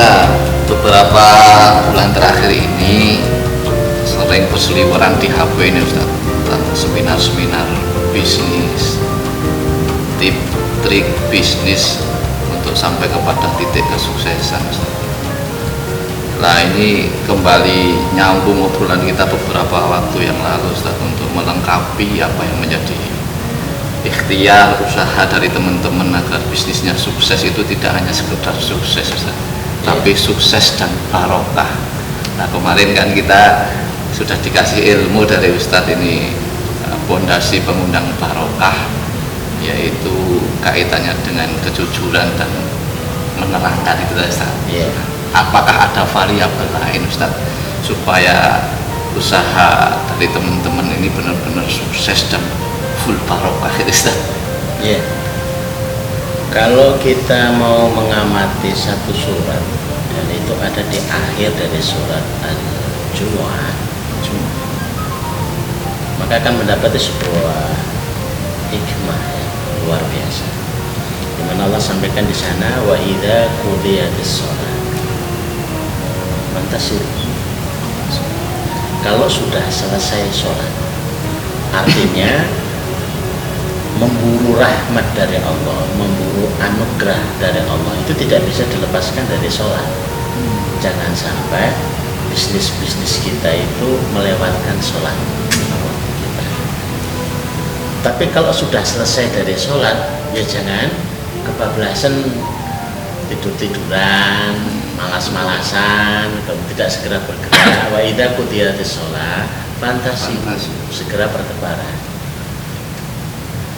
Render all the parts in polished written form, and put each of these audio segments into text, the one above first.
Ustaz, beberapa bulan terakhir ini sering berseliweran di HP ini Ustaz, tentang seminar-seminar bisnis, tip trik bisnis untuk sampai kepada titik kesuksesan Ustaz. Nah, ini kembali nyambung obrolan kita beberapa waktu yang lalu Ustaz, untuk melengkapi apa yang menjadi ikhtiar usaha dari teman-teman agar bisnisnya sukses. Itu tidak hanya sekedar sukses Ustaz, tapi sukses dan barokah. Nah, kemarin kan kita sudah dikasih ilmu dari Ustadz ini, pondasi pengundang barokah, yaitu kaitannya dengan kejujuran dan menerangkan itu Ustaz. Apakah ada variabel lain Ustaz supaya usaha dari teman-teman ini benar-benar sukses dan full barokah itu Ustaz? Kalau kita mau mengamati satu surat, dan itu ada di akhir dari surat Al-Jumu'ah, maka akan mendapati sebuah hikmah yang luar biasa, di mana Allah sampaikan di sana, wa idza qudiyatis shalah fantasiru. Kalau sudah selesai sholat, artinya memburu rahmat dari Allah, memburu anugerah dari Allah, itu tidak bisa dilepaskan dari sholat. Jangan sampai bisnis kita itu melewatkan sholat kita. Tapi kalau sudah selesai dari sholat, ya jangan kebablasan, tidur-tiduran, malas-malasan, tidak segera bergerak. Wa idza qudiyatis shalah fantasi, segera bertebaran,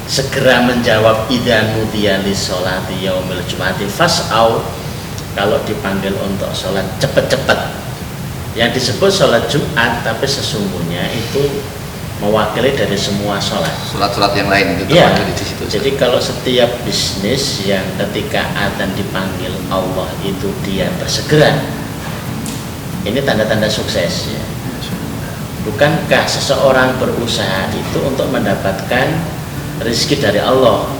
segera menjawab idza nudiya lis sholati yaumil jumu'ati fas'au. Kalau dipanggil untuk sholat, cepat-cepat. Yang disebut sholat Jumat, tapi sesungguhnya itu mewakili dari semua sholat. Sholat-sholat yang lain itu terwakili di situ. Jadi kalau setiap bisnis yang ketika adzan dipanggil Allah itu dia bersegera, ini tanda-tanda sukses ya. Bukankah seseorang berusaha itu untuk mendapatkan rezeki dari Allah,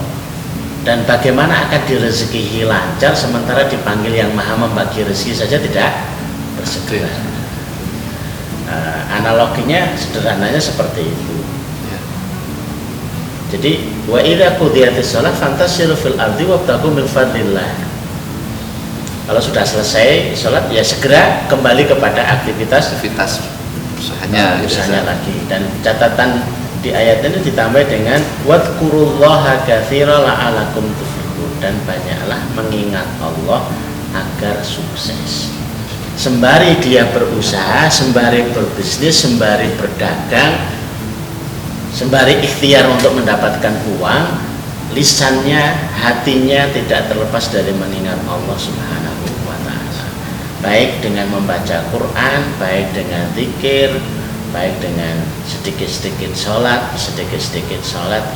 dan bagaimana akan direzekihi lancar sementara dipanggil yang maha membagi rezeki saja tidak bersegera? Analoginya sederhananya seperti itu. Jadi wa idza qudiyatis shalah fantasiru fil ardi wabtaghu min fadlillah. Kalau sudah selesai sholat, ya segera kembali kepada aktivitas usahanya lagi. Dan catatan di ayat ini ditambah dengan wadkurullaha katsira la'alakum tuflihun, dan banyaklah mengingat Allah agar sukses. Sembari dia berusaha, sembari berbisnis, sembari berdagang, sembari ikhtiar untuk mendapatkan uang, lisannya, hatinya tidak terlepas dari mengingat Allah Subhanahu wa ta'ala, baik dengan membaca Quran, baik dengan zikir, baik dengan sedikit-sedikit sholat.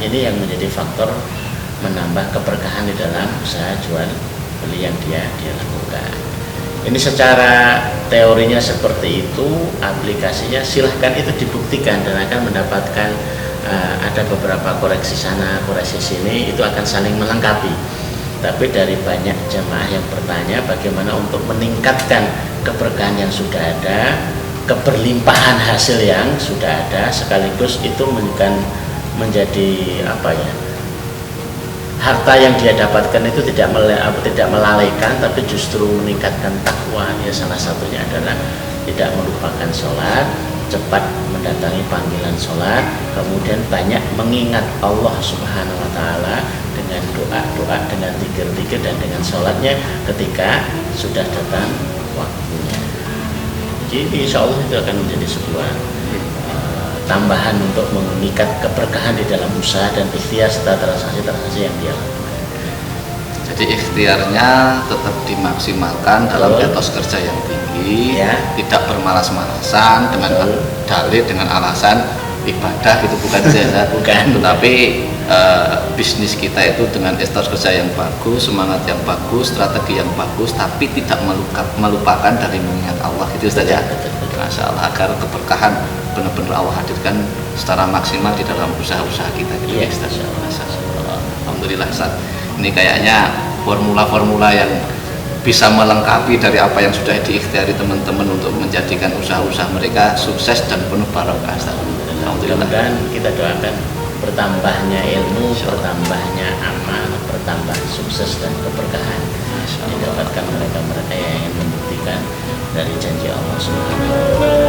Ini yang menjadi faktor menambah keberkahan di dalam usaha jual beli yang dia lakukan. Ini secara teorinya seperti itu, aplikasinya silahkan itu dibuktikan dan akan mendapatkan ada beberapa koreksi sana, koreksi sini, itu akan saling melengkapi. Tapi dari banyak jemaah yang bertanya bagaimana untuk meningkatkan keberkahan yang sudah ada, keberlimpahan hasil yang sudah ada, sekaligus itu bukan menjadi harta yang dia dapatkan itu tidak melalaikan, tapi justru meningkatkan takwa. Ya, salah satunya adalah tidak melupakan sholat, cepat mendatangi panggilan sholat, kemudian banyak mengingat Allah Subhanahu wa ta'ala dengan doa-doa, dengan zikir-zikir, dan dengan sholatnya ketika sudah datang waktunya. Jadi insya Allah itu akan menjadi sebuah tambahan untuk mengikat keberkahan di dalam usaha dan ikhtiar serta transaksi-transaksi yang dia lakukan. Jadi ikhtiarnya tetap dimaksimalkan dalam etos kerja yang tinggi, tidak bermalas-malasan dengan dalil, dengan alasan ibadah, itu bukan saja, tetapi bisnis kita itu dengan etos kerja yang bagus, semangat yang bagus, strategi yang bagus, tapi tidak melupakan dari mengingat Allah, itu saja. Masya Allah, agar keberkahan benar-benar Allah hadirkan secara maksimal di dalam usaha-usaha kita gitu. Alhamdulillah. Alhamdulillah Ustaz. Ini kayaknya formula-formula yang bisa melengkapi dari apa yang sudah diikhtiari teman-teman untuk menjadikan usaha-usaha mereka sukses dan penuh barokah. Mudah-mudahan kita doakan bertambahnya ilmu, bertambahnya amal, bertambah sukses dan keberkahan didapatkan mereka-mereka yang ingin membuktikan dari janji Allah Subhanahu wa Ta'ala.